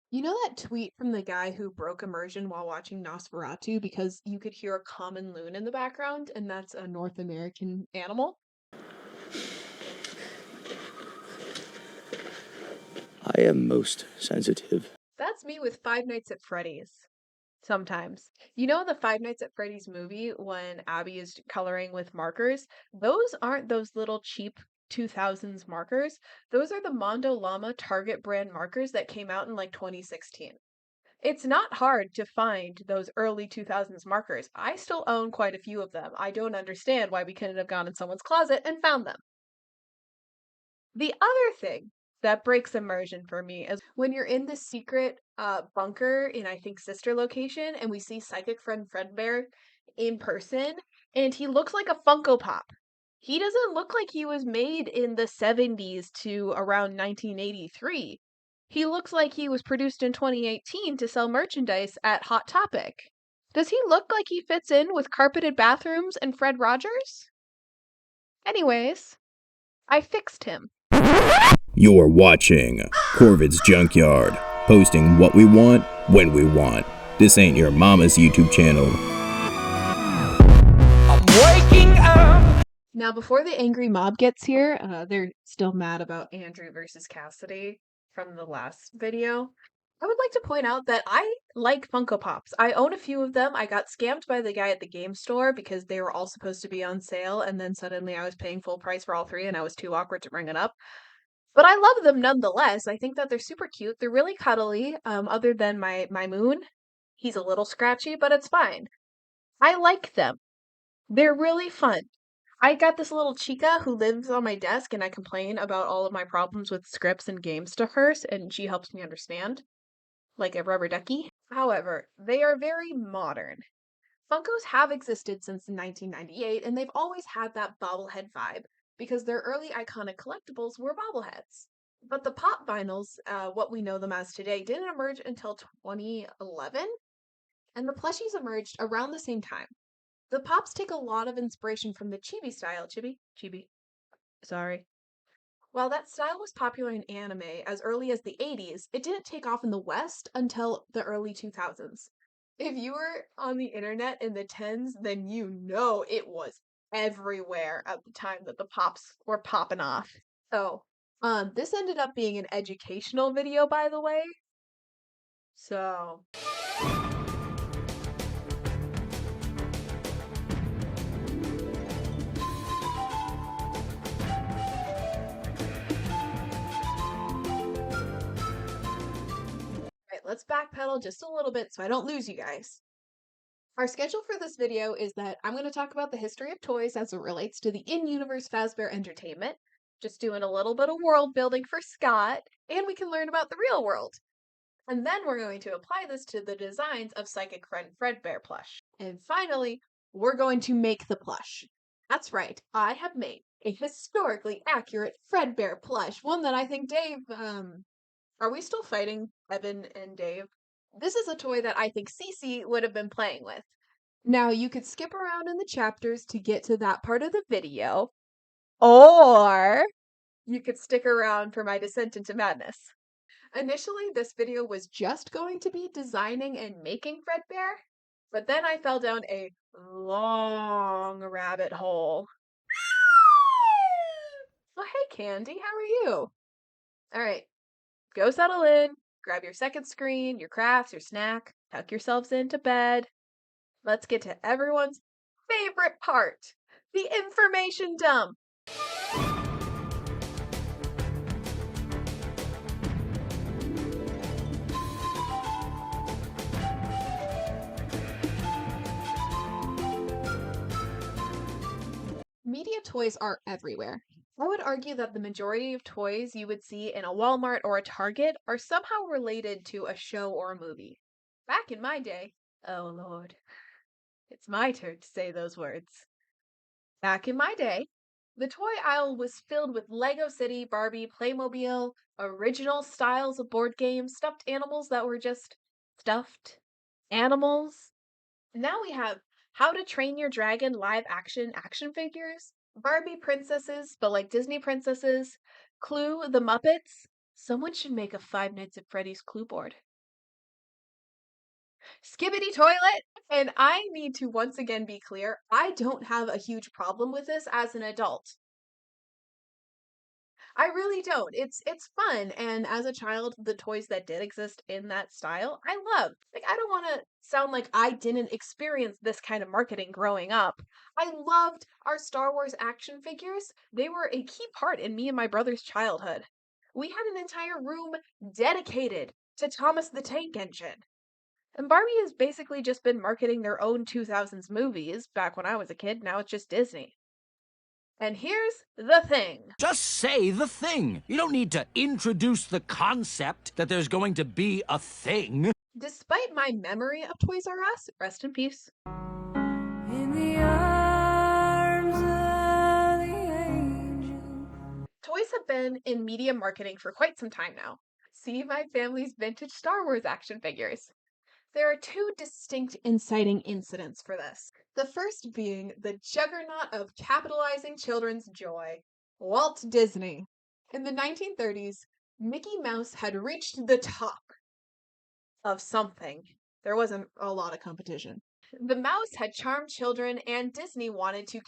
You know that tweet from the guy who broke immersion while watching Nosferatu because you could hear a common loon in the background, and that's a North American animal? I am most sensitive. That's me with Five Nights at Freddy's. Sometimes. You know the Five Nights at Freddy's movie when Abby is coloring with markers? Those aren't those little cheap 2000s markers. Those are the Mondo Llama Target brand markers that came out in like 2016. It's not hard to find those early 2000s markers. I still own quite a few of them. I don't understand why we couldn't have gone in someone's closet and found them. The other thing that breaks immersion for me is when you're in the secret bunker in, I think, Sister Location, and we see Psychic Friend Fredbear in person, and he looks like a Funko Pop. He doesn't look like he was made in the 70s to around 1983. He looks like he was produced in 2018 to sell merchandise at Hot Topic. Does he look like he fits in with carpeted bathrooms and Fred Rogers? Anyways, I fixed him. You're watching Corvid's Junkyard, posting what we want when we want. This ain't your mama's YouTube channel. I'm waking up. Now, before the angry mob gets here, they're still mad about Andrew versus Cassidy from the last video. I would like to point out that I like Funko Pops. I own a few of them. I got scammed by the guy at the game store because they were all supposed to be on sale, and then suddenly I was paying full price for all three, and I was too awkward to bring it up. But I love them nonetheless. I think that they're super cute. They're really cuddly, other than my Moon. He's a little scratchy, but it's fine. I like them. They're really fun. I got this little chica who lives on my desk, and I complain about all of my problems with scripts and games to her, and she helps me understand, like a rubber ducky. However, they are very modern. Funkos have existed since 1998, and they've always had that bobblehead vibe because their early iconic collectibles were bobbleheads. But the pop vinyls, what we know them as today, didn't emerge until 2011, and the plushies emerged around the same time. The pops take a lot of inspiration from the chibi style. Chibi. Sorry. While that style was popular in anime as early as the 80s, it didn't take off in the West until the early 2000s. If you were on the internet in the 10s, then you know it was everywhere at the time that the pops were popping off. So, this ended up being an educational video, by the way. So, right, let's backpedal just a little bit so I don't lose you guys. Our schedule for this video is that I'm going to talk about the history of toys as it relates to the in-universe Fazbear entertainment, just doing a little bit of world building for Scott, and we can learn about the real world. And then we're going to apply this to the designs of Psychic Friend Fredbear plush. And finally, we're going to make the plush. That's right, I have made a historically accurate Fredbear plush, one that I think Dave, are we still fighting Evan and Dave? This is a toy that I think Cece would have been playing with. Now, you could skip around in the chapters to get to that part of the video, or you could stick around for my descent into madness. Initially, this video was just going to be designing and making Fredbear, but then I fell down a long rabbit hole. Oh, hey, Candy, how are you? All right, go settle in, grab your second screen, your crafts, your snack, tuck yourselves into bed. Let's get to everyone's favorite part, the information dump. Media toys are everywhere. I would argue that the majority of toys you would see in a Walmart or a Target are somehow related to a show or a movie. Back in my day, oh Lord, it's my turn to say those words. Back in my day, the toy aisle was filled with Lego City, Barbie, Playmobil, original styles of board games, stuffed animals that were just stuffed animals. Now we have How to Train Your Dragon live action figures, Barbie princesses, but like Disney princesses, Clue, the Muppets. Someone should make a Five Nights at Freddy's Clue board. Skibbity toilet! And I need to once again be clear, I don't have a huge problem with this as an adult. I really don't. It's fun, and as a child, the toys that did exist in that style, I love. Like, I don't want to sound like I didn't experience this kind of marketing growing up. I loved our Star Wars action figures. They were a key part in me and my brother's childhood. We had an entire room dedicated to Thomas the Tank Engine. And Barbie has basically just been marketing their own 2000s movies back when I was a kid. Now it's just Disney. And here's the thing. Just say the thing. You don't need to introduce the concept that there's going to be a thing. Despite my memory of Toys R Us, rest in peace. In the arms of the angel. Toys have been in media marketing for quite some time now. See my family's vintage Star Wars action figures. There are two distinct inciting incidents for this. The first being the juggernaut of capitalizing children's joy, Walt Disney. In the 1930s, Mickey Mouse had reached the top of something. There wasn't a lot of competition. The mouse had charmed children, and Disney wanted to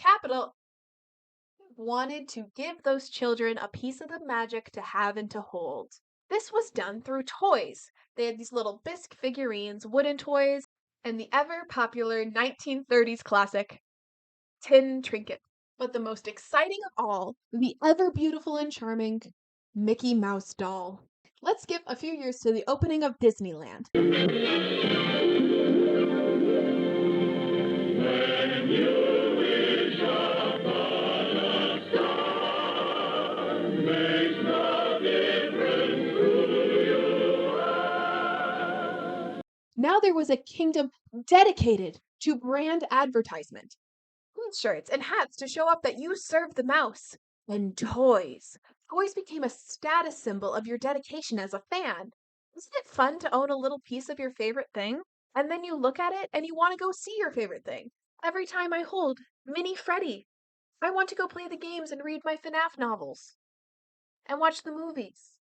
give those children a piece of the magic to have and to hold. This was done through toys. They had these little bisque figurines, wooden toys, and the ever-popular 1930s classic, tin trinket. But the most exciting of all, the ever-beautiful and charming Mickey Mouse doll. Let's skip a few years to the opening of Disneyland. Now there was a kingdom dedicated to brand advertisement. Shirts and hats to show up that you served the mouse. And toys. Toys became a status symbol of your dedication as a fan. Isn't it fun to own a little piece of your favorite thing? And then you look at it and you want to go see your favorite thing. Every time I hold Mini Freddy, I want to go play the games and read my FNaF novels. And watch the movies.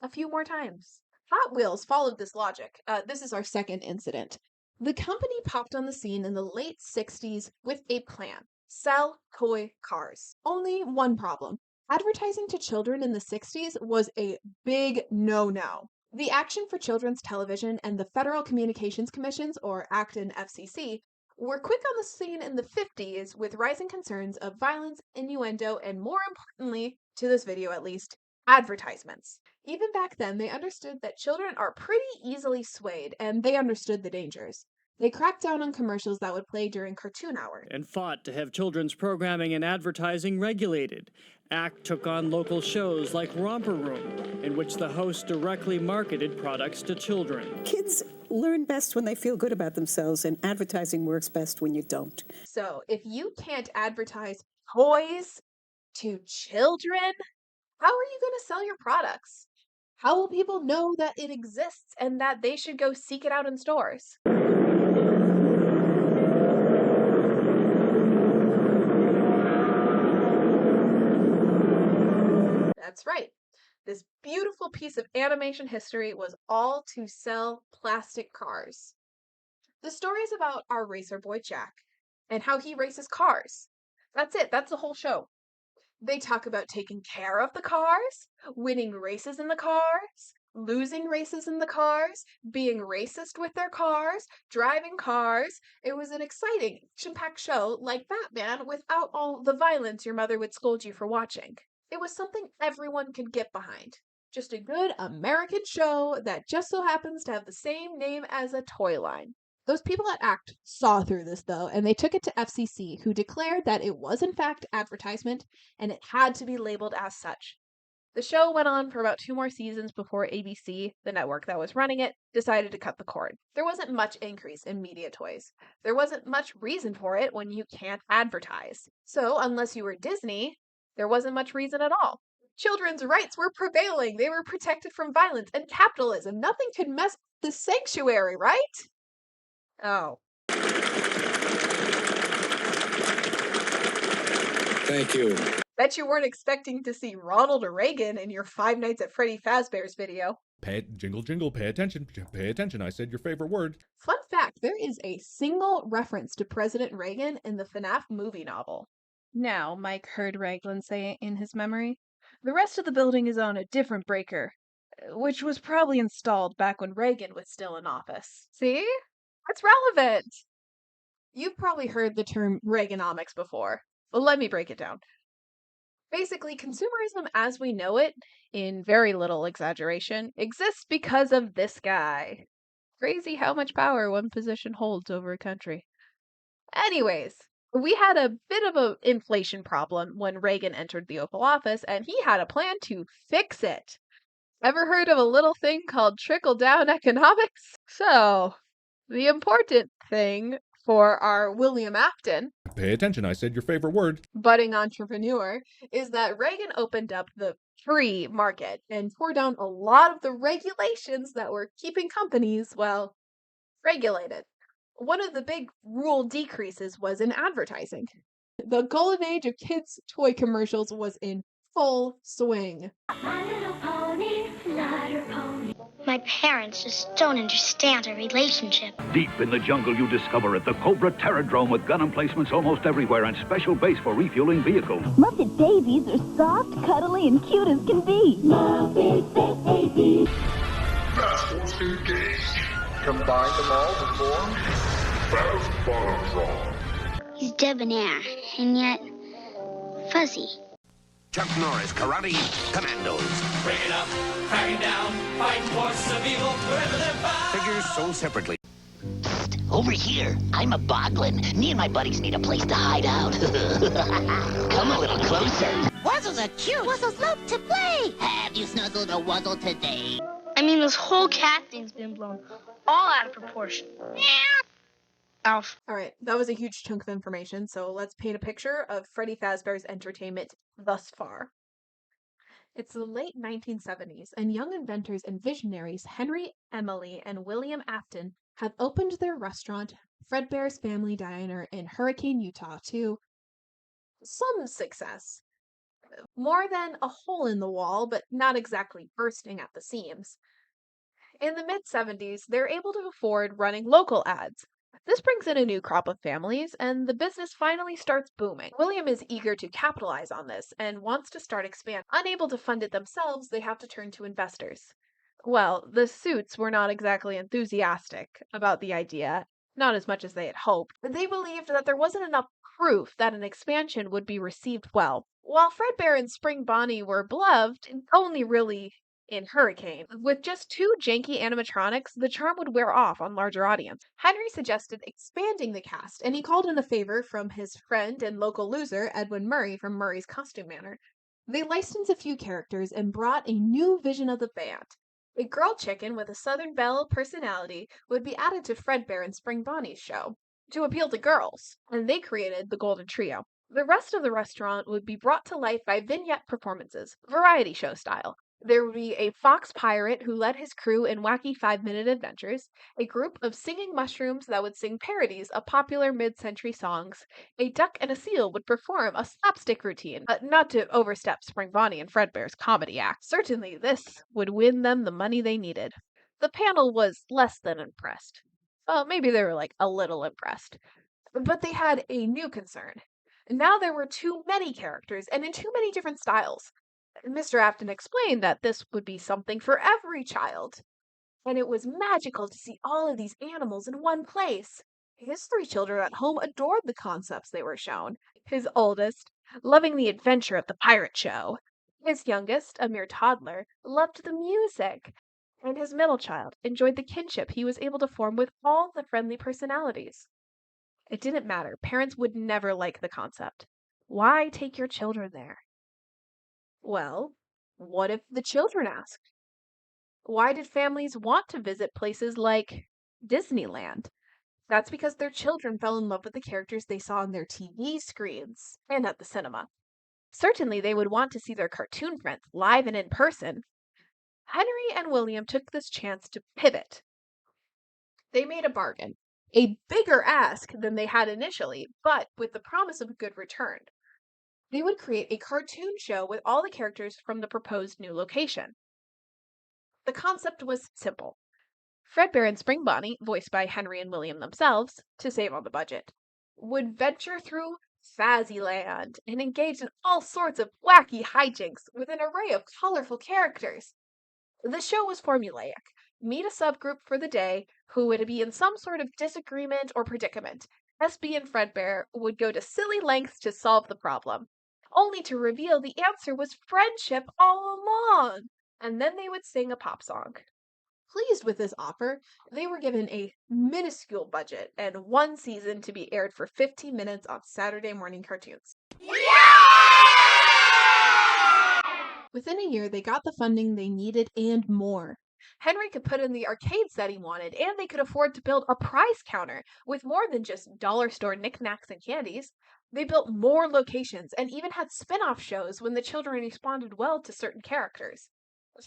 A few more times. Hot Wheels followed this logic. This is our second incident. The company popped on the scene in the late 60s with a plan. Sell toy cars. Only one problem. Advertising to children in the 60s was a big no-no. The Action for Children's Television and the Federal Communications Commissions, or Afton FCC, were quick on the scene in the 50s with rising concerns of violence, innuendo, and more importantly, to this video at least, advertisements. Even back then, they understood that children are pretty easily swayed, and they understood the dangers. They cracked down on commercials that would play during cartoon hour. And fought to have children's programming and advertising regulated. ACT took on local shows like Romper Room, in which the host directly marketed products to children. Kids learn best when they feel good about themselves, and advertising works best when you don't. So, if you can't advertise toys to children, how are you going to sell your products? How will people know that it exists and that they should go seek it out in stores? That's right. This beautiful piece of animation history was all to sell plastic cars. The story is about our racer boy Jack and how he races cars. That's it. That's the whole show. They talk about taking care of the cars, winning races in the cars, losing races in the cars, being racist with their cars, driving cars. It was an exciting, action-packed show like Batman without all the violence your mother would scold you for watching. It was something everyone could get behind. Just a good American show that just so happens to have the same name as a toy line. Those people at ACT saw through this, though, and they took it to FCC, who declared that it was in fact advertisement, and it had to be labeled as such. The show went on for about 2 more seasons before ABC, the network that was running it, decided to cut the cord. There wasn't much increase in media toys. There wasn't much reason for it when you can't advertise. So, unless you were Disney, there wasn't much reason at all. Children's rights were prevailing. They were protected from violence and capitalism. Nothing could mess with the sanctuary, right? Oh. Thank you. Bet you weren't expecting to see Ronald Reagan in your Five Nights at Freddy Fazbear's video. Jingle, jingle, pay attention, I said your favorite word. Fun fact, there is a single reference to President Reagan in the FNaF movie novel. Now, Mike heard Raglan say in his memory, the rest of the building is on a different breaker, which was probably installed back when Reagan was still in office. See? That's relevant! You've probably heard the term Reaganomics before. Well, let me break it down. Basically, consumerism as we know it, in very little exaggeration, exists because of this guy. Crazy how much power one position holds over a country. Anyways, we had a bit of an inflation problem when Reagan entered the Oval Office, and he had a plan to fix it. Ever heard of a little thing called trickle-down economics? So, the important thing for our William Afton, Pay attention, I said your favorite word. budding entrepreneur, is that Reagan opened up the free market and tore down a lot of the regulations that were keeping companies, well, regulated. One of the big rule decreases was in advertising. The golden age of kids' toy commercials was in full swing. My little pony, lighter pony. My parents just don't understand our relationship. Deep in the jungle, you discover it, the Cobra Terradrome with gun emplacemements almost everywhere and special base for refueling vehicles. Muppet babies are soft, cuddly, and cute as can be. Muppet babies. That's what's engaged. Combine them all to form Fast Bottom Draw. He's debonair, and yet fuzzy. Chuck Norris, Karate Commandos. Break it up, crack it down, fight forces of evil wherever they're found. Figures sold separately. Over here, I'm a boglin. Me and my buddies need a place to hide out. Come a little closer. Wuzzles are cute. Wuzzles love to play. Have you snuggled a wuzzle today? I mean, this whole cat thing's been blown all out of proportion. Alf. Alright, that was a huge chunk of information, so let's paint a picture of Freddy Fazbear's entertainment thus far. It's the late 1970s, and young inventors and visionaries Henry, Emily, and William Afton have opened their restaurant, Fredbear's Family Diner in Hurricane, Utah, to some success. More than a hole in the wall, but not exactly bursting at the seams. In the mid-70s, they're able to afford running local ads. This brings in a new crop of families, and the business finally starts booming. William is eager to capitalize on this and wants to start expanding. Unable to fund it themselves, they have to turn to investors. Well, the Suits were not exactly enthusiastic about the idea, not as much as they had hoped. They believed that there wasn't enough proof that an expansion would be received well. While Fredbear and Spring Bonnie were beloved, only really in Hurricane. With just 2 janky animatronics, the charm would wear off on larger audience. Henry suggested expanding the cast, and he called in a favor from his friend and local loser, Edwin Murray from Murray's Costume Manor. They licensed a few characters and brought a new vision of the band. A girl chicken with a Southern Belle personality would be added to Fredbear and Spring Bonnie's show to appeal to girls, and they created the Golden Trio. The rest of the restaurant would be brought to life by vignette performances, variety show style. There would be a fox pirate who led his crew in wacky 5-minute adventures, a group of singing mushrooms that would sing parodies of popular mid-century songs, a duck and a seal would perform a slapstick routine, not to overstep Spring Bonnie and Fredbear's comedy act. Certainly this would win them the money they needed. The panel was less than impressed. Well, maybe they were like a little impressed. But they had a new concern. Now there were too many characters and in too many different styles. Mr. Afton explained that this would be something for every child, and it was magical to see all of these animals in one place. His 3 children at home adored the concepts they were shown. His oldest, loving the adventure of the pirate show. His youngest, a mere toddler, loved the music. And his middle child enjoyed the kinship he was able to form with all the friendly personalities. It didn't matter. Parents would never like the concept. Why take your children there? Well, what if the children asked? Why did families want to visit places like Disneyland? That's because their children fell in love with the characters they saw on their TV screens and at the cinema. Certainly they would want to see their cartoon friends live and in person. Henry and William took this chance to pivot. They made a bargain, a bigger ask than they had initially, but with the promise of a good return. They would create a cartoon show with all the characters from the proposed new location. The concept was simple. Fredbear and Spring Bonnie, voiced by Henry and William themselves, to save on the budget, would venture through Fazzyland and engage in all sorts of wacky hijinks with an array of colorful characters. The show was formulaic. Meet a subgroup for the day who would be in some sort of disagreement or predicament. SB and Fredbear would go to silly lengths to solve the problem, only to reveal the answer was friendship all along. And then they would sing a pop song. Pleased with this offer, they were given a minuscule budget and one season to be aired for 15 minutes on Saturday morning cartoons. Within a year, they got the funding they needed and more. Henry could put in the arcades that he wanted, and they could afford to build a prize counter with more than just dollar store knickknacks and candies. They built more locations and even had spin-off shows when the children responded well to certain characters.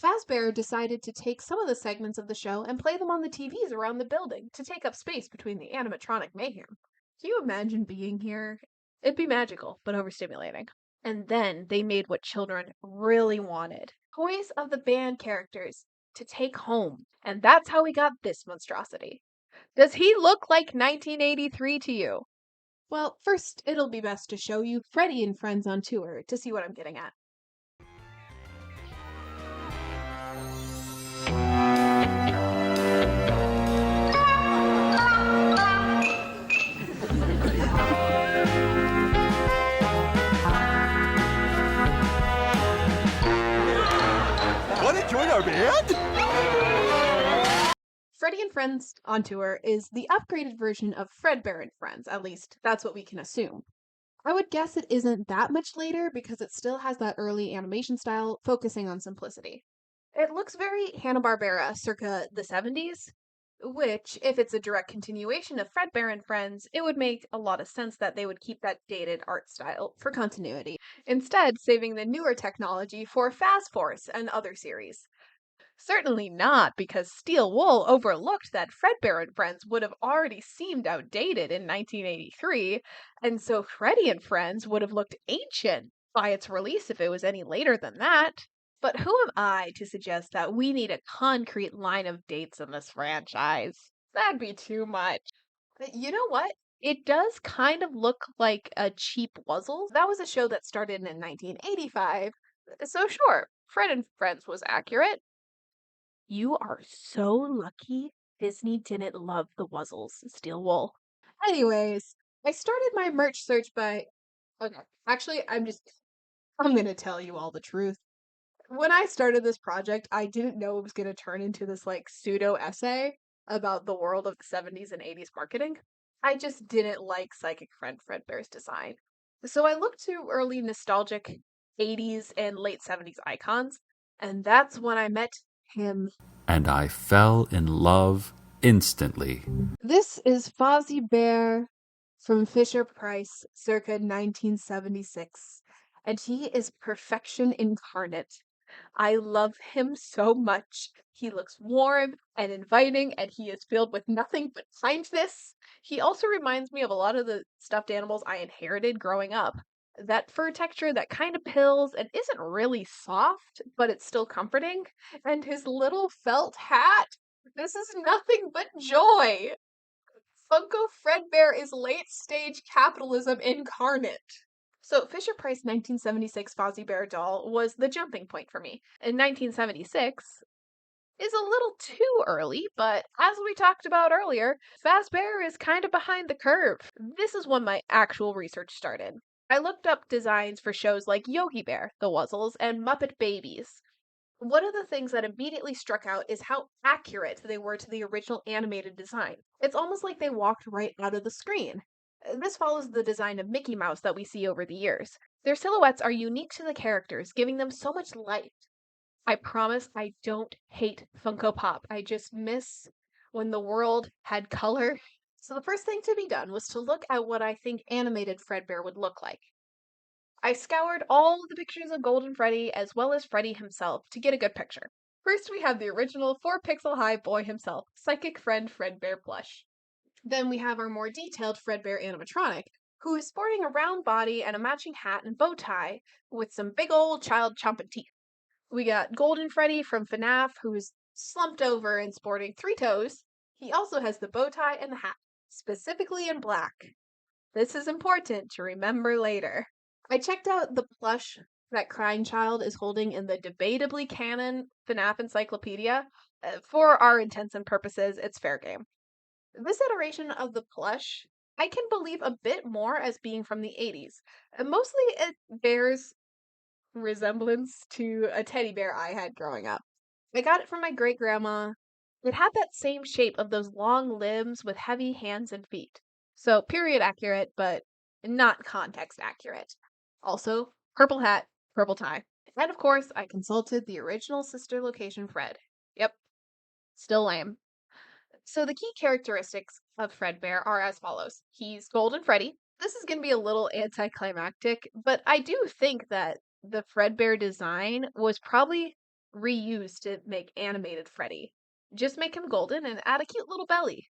Fazbear decided to take some of the segments of the show and play them on the TVs around the building to take up space between the animatronic mayhem. Can you imagine being here? It'd be magical, but overstimulating. And then they made what children really wanted. Toys of the band characters to take home. And that's how we got this monstrosity. Does he look like 1983 to you? Well, first, it'll be best to show you Freddy and Friends on tour to see what I'm getting at. Want to join our band? Freddy and Friends on Tour is the upgraded version of Fredbear and Friends, at least that's what we can assume. I would guess it isn't that much later because it still has that early animation style focusing on simplicity. It looks very Hanna-Barbera circa the 70s, which, if it's a direct continuation of Fredbear and Friends, it would make a lot of sense that they would keep that dated art style for continuity, instead saving the newer technology for Fast Force and other series. Certainly not, because Steel Wool overlooked that Fredbear and Friends would have already seemed outdated in 1983, and so Freddy and Friends would have looked ancient by its release if it was any later than that. But who am I to suggest that we need a concrete line of dates in this franchise? That'd be too much. But you know what? It does kind of look like a cheap Wuzzles. That was a show that started in 1985, so sure, Fred and Friends was accurate. You are so lucky Disney didn't love the Wuzzles, Steel Wool. Anyways, I started my merch search by... Okay, actually, I'm gonna tell you all the truth. When I started this project, I didn't know it was gonna turn into this, pseudo essay about the world of the 70s and 80s marketing. I just didn't like Psychic Friend Fredbear's design. So I looked to early nostalgic 80s and late 70s icons, and that's when I met him. And I fell in love instantly. This is Fozzie Bear from Fisher-Price circa 1976, and he is perfection incarnate. I love him so much. He looks warm and inviting, and he is filled with nothing but kindness. He also reminds me of a lot of the stuffed animals I inherited growing up. That fur texture that kind of pills and isn't really soft, but it's still comforting. And his little felt hat. This is nothing but joy. Funko Fredbear is late-stage capitalism incarnate. So Fisher-Price 1976 Fozzie Bear doll was the jumping point for me. In 1976 is a little too early, but as we talked about earlier, Fazbear is kind of behind the curve. This is when my actual research started. I looked up designs for shows like Yogi Bear, The Wuzzles, and Muppet Babies. One of the things that immediately struck out is how accurate they were to the original animated design. It's almost like they walked right out of the screen. This follows the design of Mickey Mouse that we see over the years. Their silhouettes are unique to the characters, giving them so much life. I promise I don't hate Funko Pop. I just miss when the world had color. So the first thing to be done was to look at what I think animated Fredbear would look like. I scoured all the pictures of Golden Freddy as well as Freddy himself to get a good picture. First we have the original 4-pixel-high boy himself, Psychic Friend Fredbear plush. Then we have our more detailed Fredbear animatronic, who is sporting a round body and a matching hat and bow tie with some big old child chomping teeth. We got Golden Freddy from FNaF, who's slumped over and sporting 3 toes. He also has the bow tie and the hat, specifically in black. This is important to remember later. I checked out the plush that Crying Child is holding in the debatably canon FNaF encyclopedia. For our intents and purposes, it's fair game. This iteration of the plush, I can believe a bit more as being from the 80s. Mostly it bears resemblance to a teddy bear I had growing up. I got it from my great grandma. It had that same shape of those long limbs with heavy hands and feet. So, period accurate, but not context accurate. Also, purple hat, purple tie. And of course, I consulted the original sister location Fred. Yep, still lame. So, the key characteristics of Fredbear are as follows. He's Golden Freddy. This is going to be a little anticlimactic, but I do think that the Fredbear design was probably reused to make animated Freddy. Just make him golden and add a cute little belly.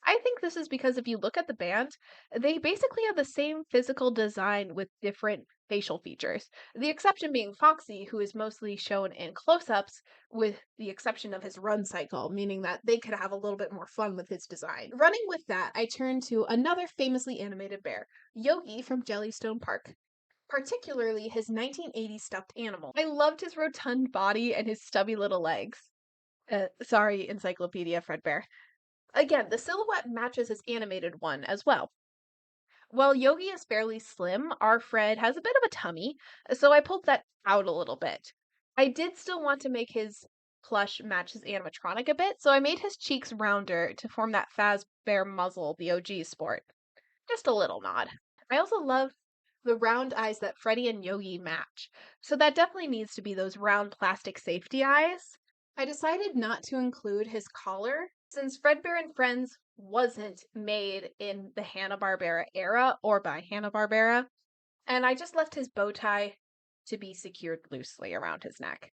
I think this is because if you look at the band, they basically have the same physical design with different facial features. The exception being Foxy, who is mostly shown in close ups, with the exception of his run cycle, meaning that they could have a little bit more fun with his design. Running with that, I turn to another famously animated bear, Yogi from Jellystone Park. Particularly his 1980s stuffed animal. I loved his rotund body and his stubby little legs. Sorry, Encyclopedia Fredbear. Again, the silhouette matches his animated one as well. While Yogi is fairly slim, our Fred has a bit of a tummy, so I pulled that out a little bit. I did still want to make his plush match his animatronic a bit, so I made his cheeks rounder to form that Fazbear muzzle the OG sport. Just a little nod. I also love the round eyes that Freddy and Yogi match, so that definitely needs to be those round plastic safety eyes. I decided not to include his collar since Fredbear and Friends wasn't made in the Hanna-Barbera era or by Hanna-Barbera, and I just left his bow tie to be secured loosely around his neck.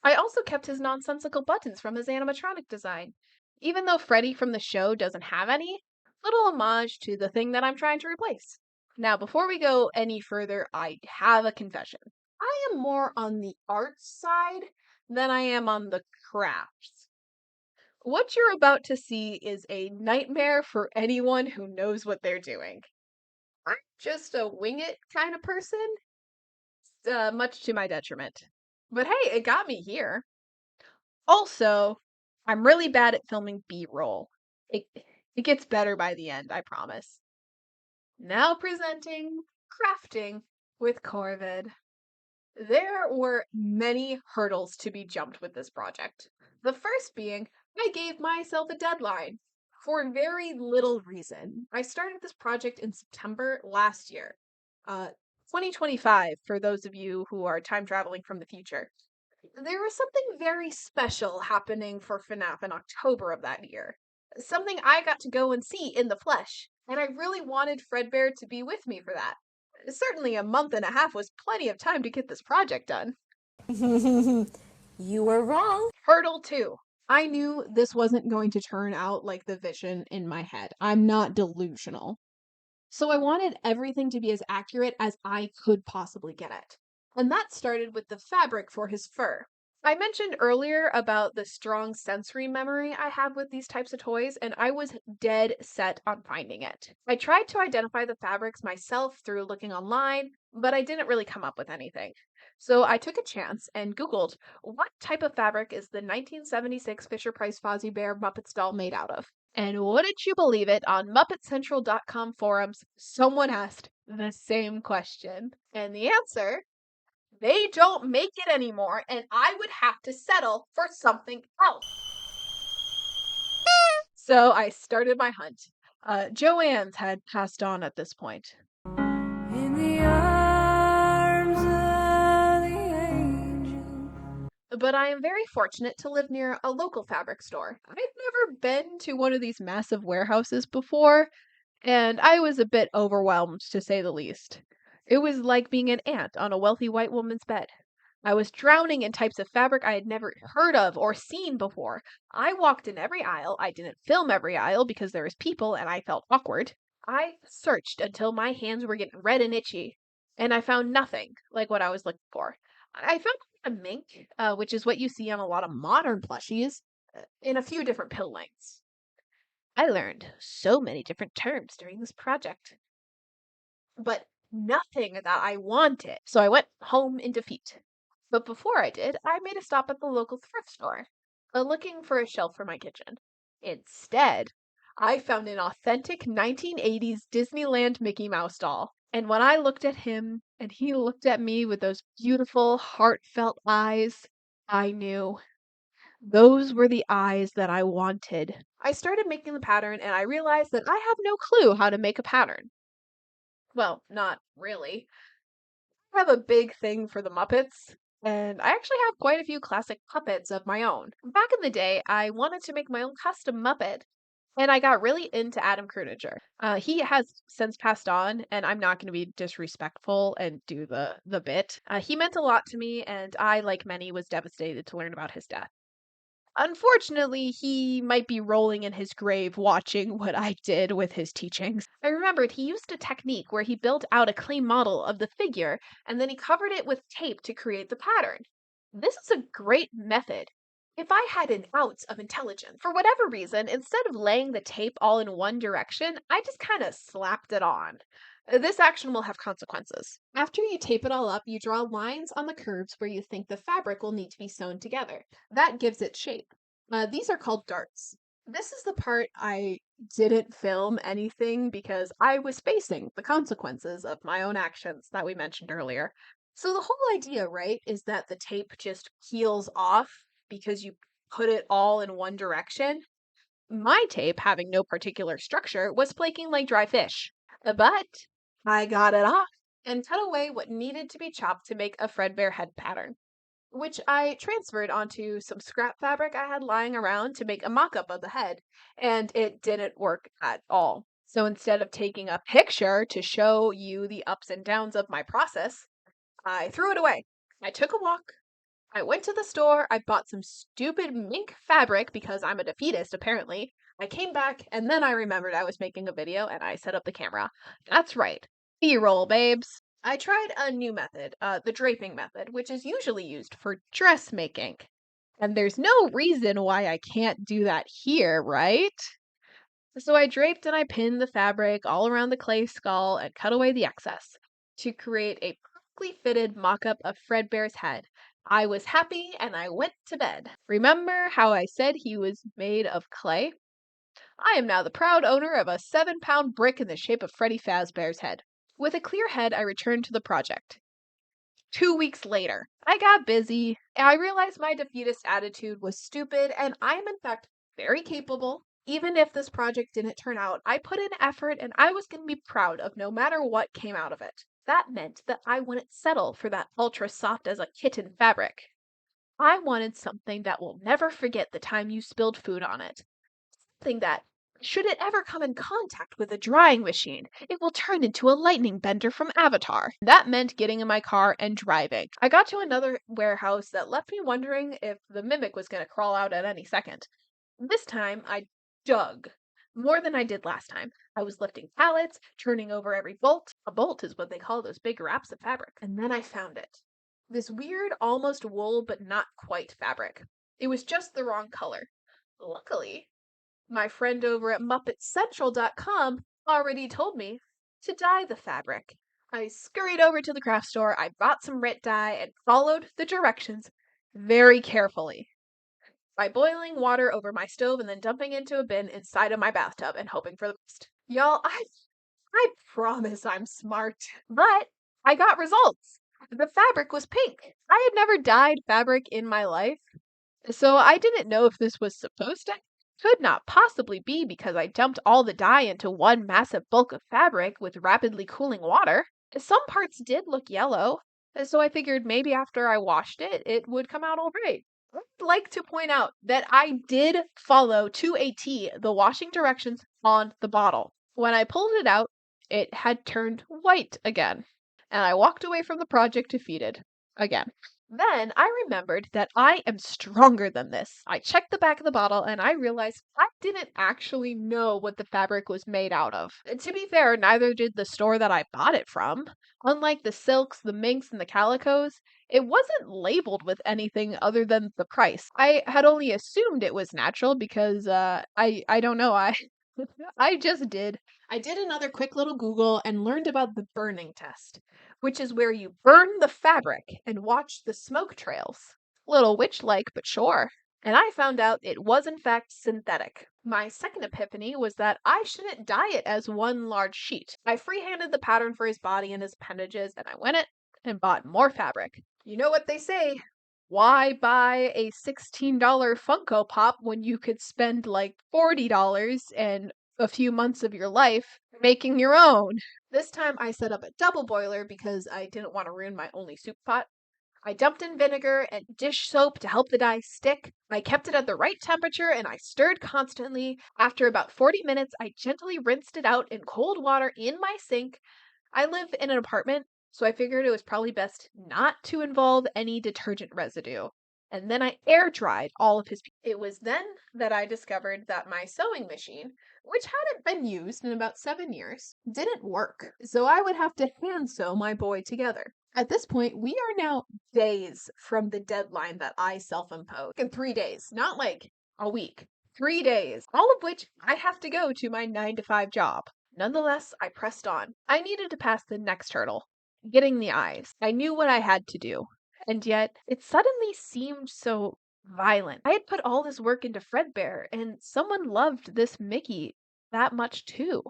I also kept his nonsensical buttons from his animatronic design. Even though Freddy from the show doesn't have any, little homage to the thing that I'm trying to replace. Now, before we go any further, I have a confession. I am more on the arts side than I am on the crafts. What you're about to see is a nightmare for anyone who knows what they're doing. I'm just a wing it kind of person, much to my detriment. But hey, it got me here. Also, I'm really bad at filming B-roll. It gets better by the end, I promise. Now presenting Crafting with Corvid. There were many hurdles to be jumped with this project. The first being, I gave myself a deadline. For very little reason. I started this project in September last year. 2025, for those of you who are time traveling from the future. There was something very special happening for FNaF in October of that year. Something I got to go and see in the flesh, and I really wanted Fredbear to be with me for that. Certainly a month and a half was plenty of time to get this project done. You were wrong. Hurdle 2. I knew this wasn't going to turn out like the vision in my head. I'm not delusional. So I wanted everything to be as accurate as I could possibly get it. And that started with the fabric for his fur. I mentioned earlier about the strong sensory memory I have with these types of toys, and I was dead set on finding it. I tried to identify the fabrics myself through looking online, but I didn't really come up with anything. So I took a chance and Googled, what type of fabric is the 1976 Fisher-Price Fozzie Bear Muppets doll made out of? And wouldn't you believe it, on MuppetCentral.com forums, someone asked the same question. And the answer, they don't make it anymore, and I would have to settle for something else. So I started my hunt. Joanne's had passed on at this point. In the arms of the angel. But I am very fortunate to live near a local fabric store. I've never been to one of these massive warehouses before, and I was a bit overwhelmed, to say the least. It was like being an ant on a wealthy white woman's bed. I was drowning in types of fabric I had never heard of or seen before. I walked in every aisle. I didn't film every aisle because there was people and I felt awkward. I searched until my hands were getting red and itchy, and I found nothing like what I was looking for. I found a mink, which is what you see on a lot of modern plushies, in a few different pill lengths. I learned so many different terms during this project, but nothing that I wanted. So I went home in defeat. But before I did, I made a stop at the local thrift store, looking for a shelf for my kitchen. Instead, I found an authentic 1980s Disneyland Mickey Mouse doll. And when I looked at him and he looked at me with those beautiful, heartfelt eyes, I knew those were the eyes that I wanted. I started making the pattern and I realized that I have no clue how to make a pattern. Well, not really. I have a big thing for the Muppets, and I actually have quite a few classic puppets of my own. Back in the day, I wanted to make my own custom Muppet, and I got really into Adam Kruninger. He has since passed on, and I'm not going to be disrespectful and do the bit. He meant a lot to me, and I, like many, was devastated to learn about his death. Unfortunately, he might be rolling in his grave watching what I did with his teachings. I remembered he used a technique where he built out a clay model of the figure and then he covered it with tape to create the pattern. This is a great method. If I had an ounce of intelligence, for whatever reason, instead of laying the tape all in one direction, I just kind of slapped it on. This action will have consequences. After you tape it all up, you draw lines on the curves where you think the fabric will need to be sewn together. That gives it shape. These are called darts. This is the part I didn't film anything because I was facing the consequences of my own actions that we mentioned earlier. So the whole idea, right, is that the tape just peels off because you put it all in one direction. My tape, having no particular structure, was flaking like dry fish. But I got it off and cut away what needed to be chopped to make a Fredbear head pattern, which I transferred onto some scrap fabric I had lying around to make a mock-up of the head, and it didn't work at all. So instead of taking a picture to show you the ups and downs of my process, I threw it away. I took a walk. I went to the store. I bought some stupid mink fabric because I'm a defeatist, apparently. I came back, and then I remembered I was making a video, and I set up the camera. That's right. B-roll, babes. I tried a new method, the draping method, which is usually used for dressmaking. And there's no reason why I can't do that here, right? So I draped and I pinned the fabric all around the clay skull and cut away the excess to create a perfectly fitted mock-up of Fredbear's head. I was happy and I went to bed. Remember how I said he was made of clay? I am now the proud owner of a 7-pound brick in the shape of Freddy Fazbear's head. With a clear head, I returned to the project. 2 weeks later, I got busy. I realized my defeatist attitude was stupid, and I am in fact very capable. Even if this project didn't turn out, I put in effort and I was going to be proud of no matter what came out of it. That meant that I wouldn't settle for that ultra soft as a kitten fabric. I wanted something that will never forget the time you spilled food on it. Something that, should it ever come in contact with a drying machine, it will turn into a lightning bender from Avatar. That meant getting in my car and driving. I got to another warehouse that left me wondering if the mimic was going to crawl out at any second. This time, I dug more than I did last time. I was lifting pallets, turning over every bolt. A bolt is what they call those big wraps of fabric. And then I found it. This weird, almost wool, but not quite fabric. It was just the wrong color. Luckily, my friend over at MuppetCentral.com already told me to dye the fabric. I scurried over to the craft store, I bought some Rit dye, and followed the directions very carefully by boiling water over my stove and then dumping into a bin inside of my bathtub and hoping for the best. Y'all, I promise I'm smart. But I got results. The fabric was pink. I had never dyed fabric in my life, so I didn't know if this was supposed to. Could not possibly be because I dumped all the dye into one massive bulk of fabric with rapidly cooling water. Some parts did look yellow, so I figured maybe after I washed it, it would come out all right. I'd like to point out that I did follow to a T the washing directions on the bottle. When I pulled it out, it had turned white again, and I walked away from the project defeated again. Then I remembered that I am stronger than this. I checked the back of the bottle and I realized I didn't actually know what the fabric was made out of. And to be fair, neither did the store that I bought it from. Unlike the silks, the minks, and the calicos, it wasn't labeled with anything other than the price. I had only assumed it was natural because I don't know, I just did. I did another quick little Google and learned about the burning test, which is where you burn the fabric and watch the smoke trails. Little witch-like, but sure. And I found out it was in fact synthetic. My second epiphany was that I shouldn't dye it as one large sheet. I freehanded the pattern for his body and his appendages, and I went it and bought more fabric. You know what they say, why buy a $16 Funko Pop when you could spend like $40 and a few months of your life making your own? This time I set up a double boiler because I didn't want to ruin my only soup pot. I dumped in vinegar and dish soap to help the dye stick. I kept it at the right temperature and I stirred constantly. After about 40 minutes, I gently rinsed it out in cold water in my sink. I live in an apartment, so I figured it was probably best not to involve any detergent residue. And then I air dried all of his. It was then that I discovered that my sewing machine, which hadn't been used in about 7 years, didn't work. So I would have to hand sew my boy together. At this point, we are now days from the deadline that I self-imposed. In 3 days, not like a week. 3 days, all of which I have to go to my 9 to 5 job. Nonetheless, I pressed on. I needed to pass the next hurdle, getting the eyes. I knew what I had to do, and yet it suddenly seemed so violent. I had put all this work into Fredbear, and someone loved this Mickey that much too.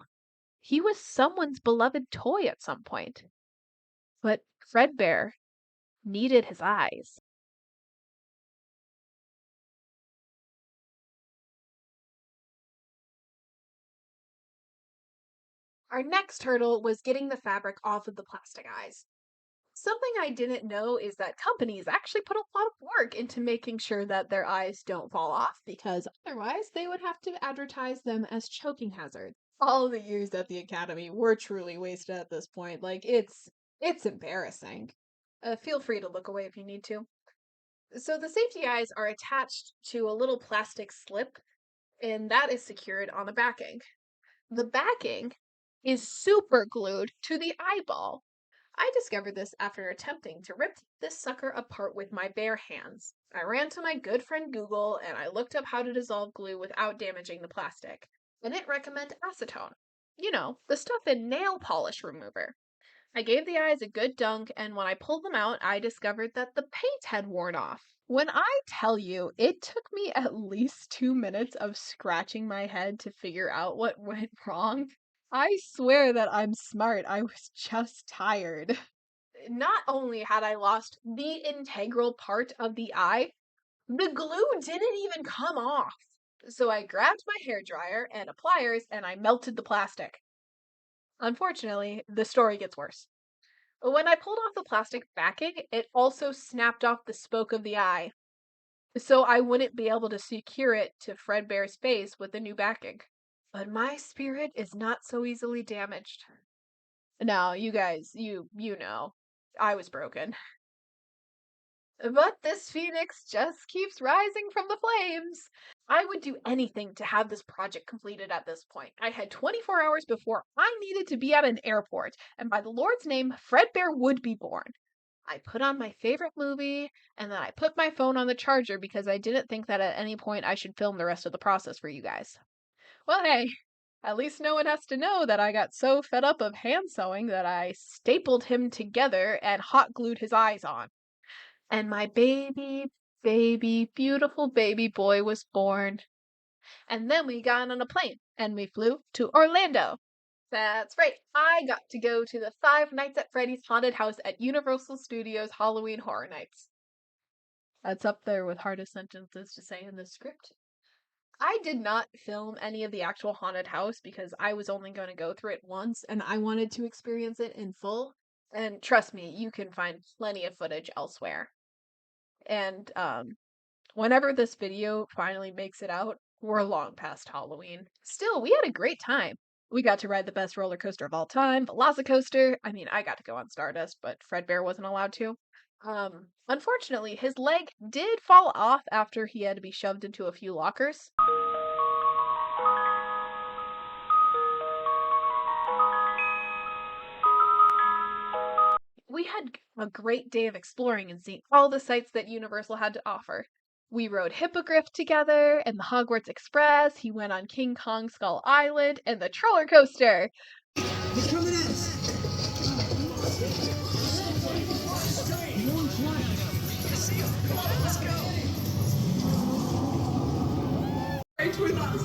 He was someone's beloved toy at some point. But Fredbear needed his eyes. Our next hurdle was getting the fabric off of the plastic eyes. Something I didn't know is that companies actually put a lot of work into making sure that their eyes don't fall off, because otherwise they would have to advertise them as choking hazards. All the years at the academy were truly wasted at this point. Like, it's embarrassing. Feel free to look away if you need to. So the safety eyes are attached to a little plastic slip, and that is secured on the backing. The backing is super glued to the eyeball. I discovered this after attempting to rip this sucker apart with my bare hands. I ran to my good friend Google and I looked up how to dissolve glue without damaging the plastic. And it recommended acetone. You know, the stuff in nail polish remover. I gave the eyes a good dunk, and when I pulled them out, I discovered that the paint had worn off. When I tell you, it took me at least 2 minutes of scratching my head to figure out what went wrong. I swear that I'm smart. I was just tired. Not only had I lost the integral part of the eye, the glue didn't even come off. So I grabbed my hairdryer and a pliers and I melted the plastic. Unfortunately, the story gets worse. When I pulled off the plastic backing, it also snapped off the spoke of the eye. So I wouldn't be able to secure it to Fredbear's face with the new backing. But my spirit is not so easily damaged. Now, you guys, you know, I was broken. But this phoenix just keeps rising from the flames. I would do anything to have this project completed at this point. I had 24 hours before I needed to be at an airport, and by the Lord's name, Fredbear would be born. I put on my favorite movie, and then I put my phone on the charger because I didn't think that at any point I should film the rest of the process for you guys. Well, hey, at least no one has to know that I got so fed up of hand sewing that I stapled him together and hot glued his eyes on. And my baby, beautiful baby boy was born. And then we got on a plane and we flew to Orlando. That's right, I got to go to the 5 Nights at Freddy's haunted house at Universal Studios Halloween Horror Nights. That's up there with hardest sentences to say in this script. I did not film any of the actual haunted house because I was only going to go through it once and I wanted to experience it in full. And trust me, you can find plenty of footage elsewhere. And whenever this video finally makes it out, we're long past Halloween. Still, we had a great time. We got to ride the best roller coaster of all time, Velocicoaster. I mean, I got to go on Stardust, but Fredbear wasn't allowed to. Unfortunately, his leg did fall off after he had to be shoved into a few lockers. We had a great day of exploring and seeing all the sights that Universal had to offer. We rode Hippogriff together and the Hogwarts Express. He went on King Kong Skull Island and the Troller Coaster. They're coming at us! Right with us!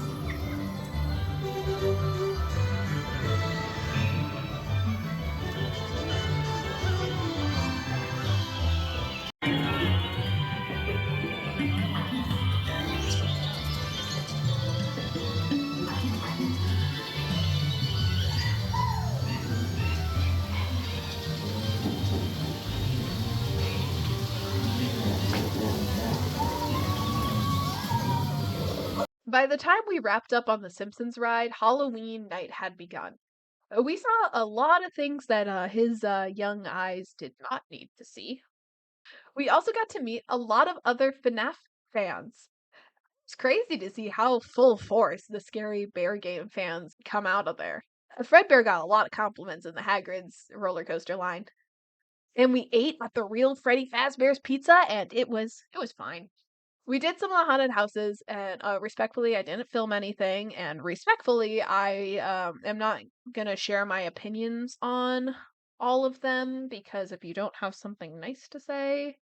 By the time we wrapped up on the Simpsons ride, Halloween night had begun. We saw a lot of things that his young eyes did not need to see. We also got to meet a lot of other FNaF fans. It's crazy to see how full force the Scary Bear game fans come out of there. Fredbear got a lot of compliments in the Hagrid's roller coaster line. And we ate at the real Freddy Fazbear's Pizza, and it was fine. We did some of the haunted houses, and respectfully, I didn't film anything. And respectfully, I am not gonna share my opinions on all of them because if you don't have something nice to say,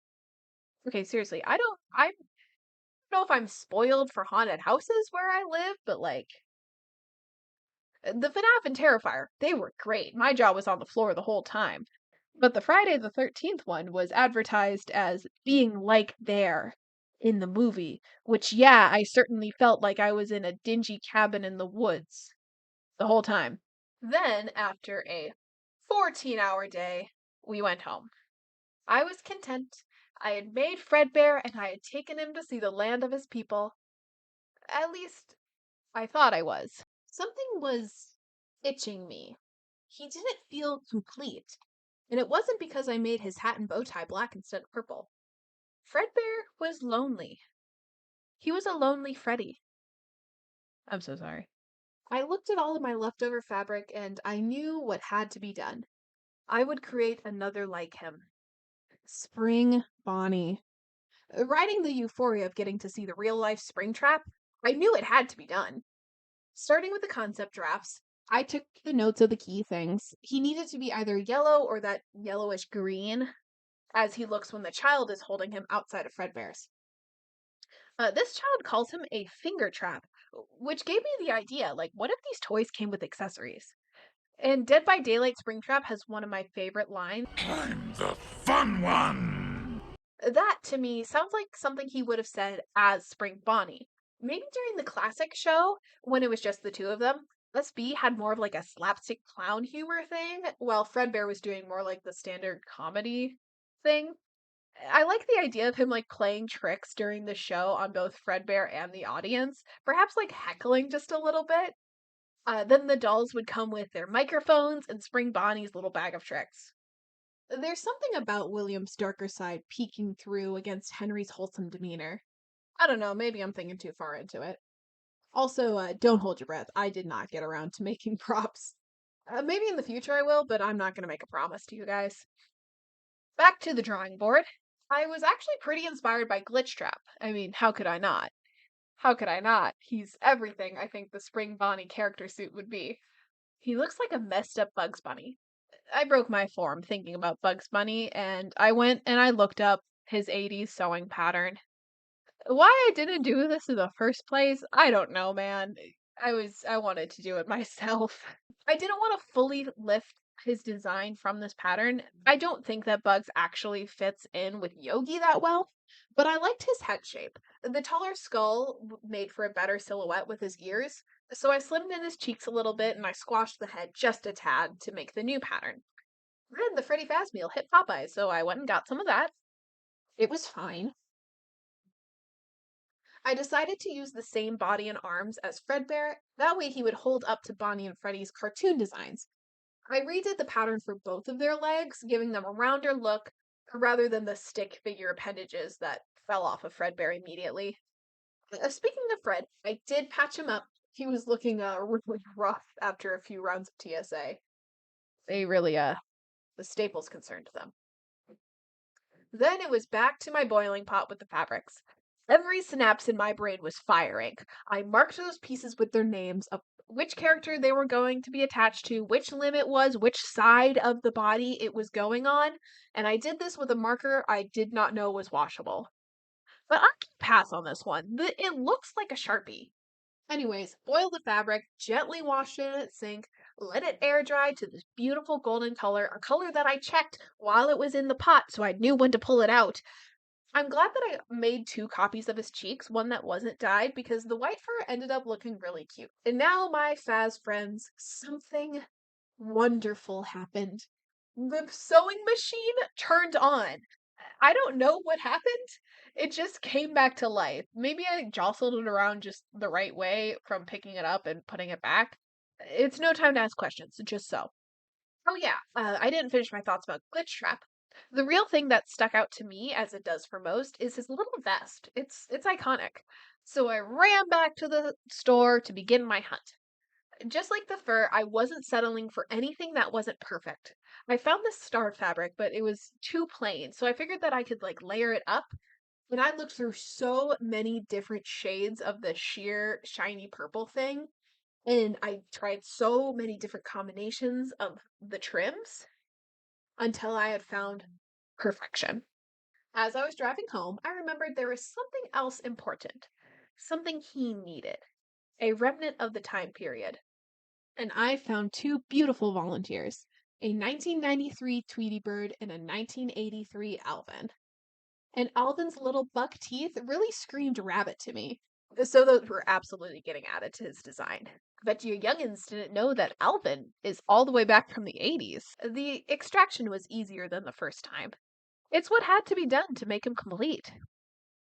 okay, seriously, I don't know if I'm spoiled for haunted houses where I live, but like the FNAF and Terrifier, they were great. My jaw was on the floor the whole time. But the Friday the 13th one was advertised as being like there in the movie, which, yeah, I certainly felt like I was in a dingy cabin in the woods the whole time. Then, after a 14-hour day, we went home. I was content. I had made Fredbear and I had taken him to see the land of his people. At least, I thought I was. Something was itching me. He didn't feel complete. And it wasn't because I made his hat and bow tie black instead of purple. Fredbear was lonely. He was a lonely Freddy. I'm so sorry. I looked at all of my leftover fabric and I knew what had to be done. I would create another like him. Spring Bonnie. Riding the euphoria of getting to see the real life Springtrap, I knew it had to be done. Starting with the concept drafts, I took the notes of the key things. He needed to be either yellow or that yellowish green, as he looks when the child is holding him outside of Fredbear's. This child calls him a finger trap, which gave me the idea, like, what if these toys came with accessories? And Dead by Daylight Springtrap has one of my favorite lines. I'm the fun one! That, to me, sounds like something he would have said as Spring Bonnie. Maybe during the classic show, when it was just the two of them, SB had more of like a slapstick clown humor thing, while Fredbear was doing more like the standard comedy thing. I like the idea of him like playing tricks during the show on both Fredbear and the audience, perhaps like heckling just a little bit. Then the dolls would come with their microphones and Spring Bonnie's little bag of tricks. There's something about William's darker side peeking through against Henry's wholesome demeanor. I don't know, maybe I'm thinking too far into it. Also, don't hold your breath. I did not get around to making props. Maybe in the future I will, but I'm not going to make a promise to you guys. Back to the drawing board. I was actually pretty inspired by Glitchtrap. I mean, how could I not? How could I not? He's everything I think the Spring Bonnie character suit would be. He looks like a messed up Bugs Bunny. I broke my form thinking about Bugs Bunny, and I went and I looked up his 80s sewing pattern. Why I didn't do this in the first place, I don't know, man. I wanted to do it myself. I didn't want to fully lift his design from this pattern. I don't think that Bugs actually fits in with Yogi that well, but I liked his head shape. The taller skull made for a better silhouette with his ears, so I slimmed in his cheeks a little bit and I squashed the head just a tad to make the new pattern. Then the Freddy Faz meal hit Popeyes, so I went and got some of that. It was fine. I decided to use the same body and arms as Fredbear, that way he would hold up to Bonnie and Freddy's cartoon designs. I redid the pattern for both of their legs, giving them a rounder look, rather than the stick figure appendages that fell off of Fredbear immediately. Speaking of Fred, I did patch him up. He was looking really rough after a few rounds of TSA. They really, the staples concerned them. Then it was back to my boiling pot with the fabrics. Every synapse in my brain was firing. I marked those pieces with their names of which character they were going to be attached to, which limb it was, which side of the body it was going on, and I did this with a marker I did not know was washable. But I can pass on this one. It looks like a Sharpie. Anyways, boil the fabric, gently wash it in its sink, let it air dry to this beautiful golden color, a color that I checked while it was in the pot so I knew when to pull it out. I'm glad that I made 2 copies of his cheeks, one that wasn't dyed, because the white fur ended up looking really cute. And now, my Faz friends, something wonderful happened. The sewing machine turned on. I don't know what happened. It just came back to life. Maybe I jostled it around just the right way from picking it up and putting it back. It's no time to ask questions, just so. Oh yeah, I didn't finish my thoughts about Glitch Trap. The real thing that stuck out to me, as it does for most, is his little vest. It's iconic. So I ran back to the store to begin my hunt. Just like the fur, I wasn't settling for anything that wasn't perfect. I found this star fabric, but it was too plain, so I figured that I could like layer it up. And I looked through so many different shades of the sheer shiny purple thing, and I tried so many different combinations of the trims until I had found perfection. As I was driving home, I remembered there was something else important, something he needed, a remnant of the time period. And I found 2 beautiful volunteers, a 1993 Tweety Bird and a 1983 Alvin. And Alvin's little buck teeth really screamed rabbit to me. So those were absolutely getting added to his design. Bet you youngins didn't know that Alvin is all the way back from the 80s. The extraction was easier than the first time. It's what had to be done to make him complete.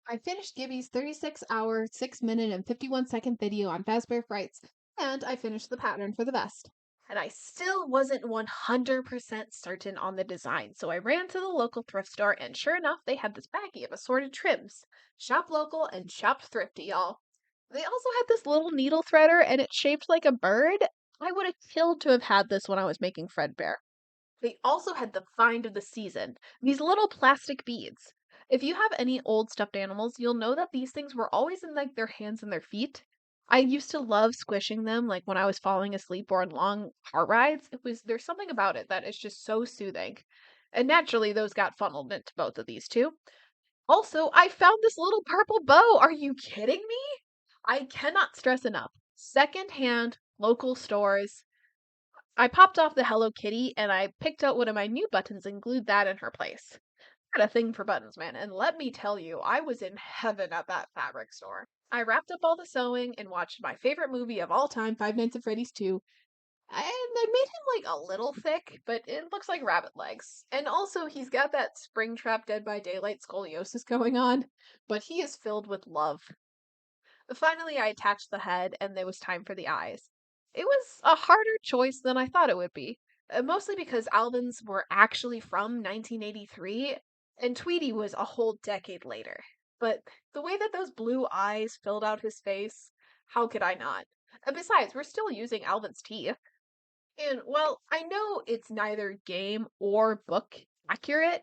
I finished Gibby's 36-hour, 6-minute, and 51-second video on Fazbear Frights, and I finished the pattern for the vest. And I still wasn't 100% certain on the design, so I ran to the local thrift store, and sure enough, they had this baggie of assorted trims. Shop local and shop thrifty, y'all. They also had this little needle threader, and it's shaped like a bird. I would have killed to have had this when I was making Fredbear. They also had the find of the season, these little plastic beads. If you have any old stuffed animals, you'll know that these things were always in like their hands and their feet. I used to love squishing them like when I was falling asleep or on long car rides. There's something about it that is just so soothing. And naturally those got funneled into both of these two. Also, I found this little purple bow. Are you kidding me? I cannot stress enough. Secondhand local stores. I popped off the Hello Kitty and I picked out one of my new buttons and glued that in her place. I had a thing for buttons, man, and let me tell you, I was in heaven at that fabric store. I wrapped up all the sewing and watched my favorite movie of all time, Five Nights at Freddy's 2. And I made him like a little thick, but it looks like rabbit legs. And also, he's got that Springtrap Dead by Daylight scoliosis going on, but he is filled with love. Finally, I attached the head, and there was time for the eyes. It was a harder choice than I thought it would be, mostly because Alvin's were actually from 1983, and Tweety was a whole decade later. But the way that those blue eyes filled out his face, how could I not? Besides, we're still using Alvin's teeth. And while I know it's neither game or book accurate,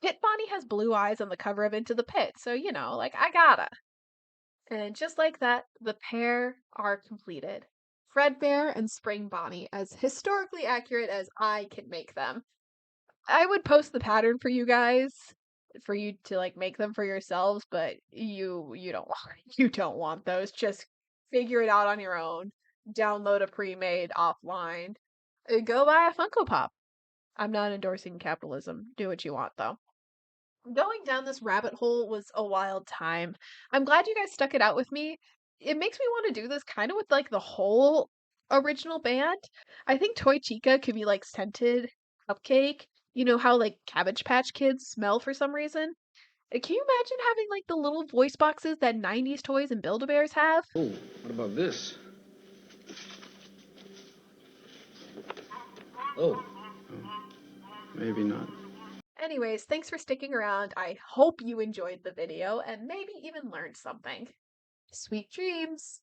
Pit Bonnie has blue eyes on the cover of Into the Pit, so like I gotta. And just like that, the pair are completed. Fredbear and Spring Bonnie, as historically accurate as I can make them. I would post the pattern for you guys, for you to like make them for yourselves, but you don't want those. Just figure it out on your own. Download a pre-made offline. Go buy a Funko Pop. I'm not endorsing capitalism. Do what you want though. Going down this rabbit hole was a wild time. I'm glad you guys stuck it out with me. It makes me want to do this kind of with like the whole original band. I think Toy Chica could be like scented cupcake. You know how like Cabbage Patch Kids smell for some reason? Can you imagine having like the little voice boxes that 90s toys and Build-A-Bears have? Oh, what about this? Oh, maybe not. Anyways, thanks for sticking around. I hope you enjoyed the video and maybe even learned something. Sweet dreams!